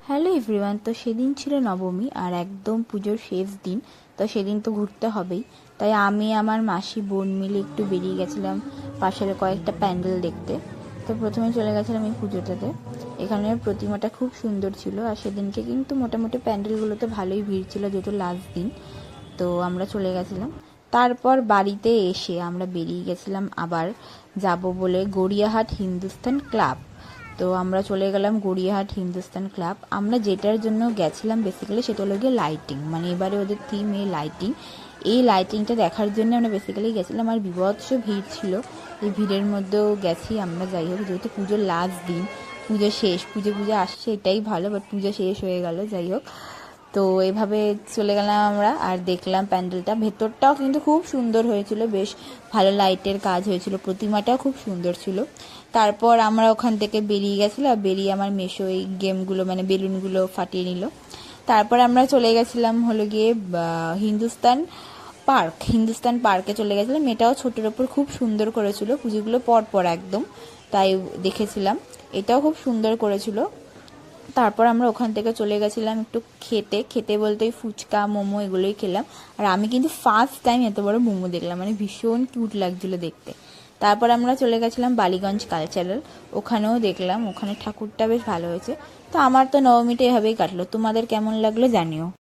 Hello everyone. তো সেদিন ছিল নবমী আর একদম পুজোর শেষ দিন। তো সেদিন তো ঘুরতে হবেই, তাই আমি আমার মাসি বোন মিলে একটু বেরিয়ে গেছিলাম পাশের কয়েকটা প্যান্ডেল দেখতে। তো প্রথমে চলে গেছিলাম এই পুজোটাতে। এখানের প্রতিমাটা খুব সুন্দর ছিল আর সেদিনকে কিন্তু মোটামুটি প্যান্ডেলগুলোতে ভালোই ভিড় ছিল যেহেতু লাস্ট দিন। তো আমরা চলে গেছিলাম। তারপর বাড়িতে এসে আমরা বেরিয়ে গেছিলাম আবার যাব বলে গড়িয়াহাট হিন্দুস্তান ক্লাব। তো আমরা চলে গেলাম গড়িয়াহাট হিন্দুস্তান ক্লাব। আমরা যেটার জন্য গেছিলাম বেসিক্যালি সেটা হলো গিয়ে লাইটিং, মানে এবারে ওদের থিম এই লাইটিং। এই লাইটিংটা দেখার জন্য আমরা বেসিক্যালি গেছিলাম আর বিভৎস ভিড় ছিল। এই ভিড়ের মধ্যেও গেছি আমরা। যাই হোক, যেহেতু পুজোর লাস্ট দিন, পুজো শেষ, পুজো আসছে এটাই ভালো, বাট পুজো শেষ হয়ে গেল। যাই হোক, তো এভাবে চলে গেলাম আমরা আর দেখলাম প্যান্ডেলটা। ভেতরটাও কিন্তু খুব সুন্দর হয়েছিল, বেশ ভালো লাইটের কাজ হয়েছিল, প্রতিমাটাও খুব সুন্দর ছিল। তারপর আমরা ওখান থেকে বেরিয়ে গেছিলাম, বেরিয়ে আমার মেশো এই গেমগুলো মানে বেলুনগুলো ফাটিয়ে নিল। তারপর আমরা চলে গেছিলাম হলো গিয়ে হিন্দুস্তান পার্কে চলে গেছিলাম। এটাও ছোটোর ওপর খুব সুন্দর করেছিল, পুজোগুলো পর পর একদম, তাই দেখেছিলাম। এটাও খুব সুন্দর করেছিল। তারপর আমরা ওখান থেকে চলে গেছিলাম একটু খেতে খেতে বলতে ফুচকা মোমো এগুলোই খেলাম। আর আমি কিন্তু ফার্স্ট টাইম এত বড় মোমো দেখলাম, মানে ভীষণ কিউট লাগছিলো দেখতে। তারপর আমরা চলে গেছিলাম বালিগঞ্জ কালচারাল, ওখানেও দেখলাম, ওখানে ঠাকুরটা বেশ ভালো হয়েছে। তো আমার তো নবমীটা এভাবেই কাটলো। তোমাদের কেমন লাগলো জানিও।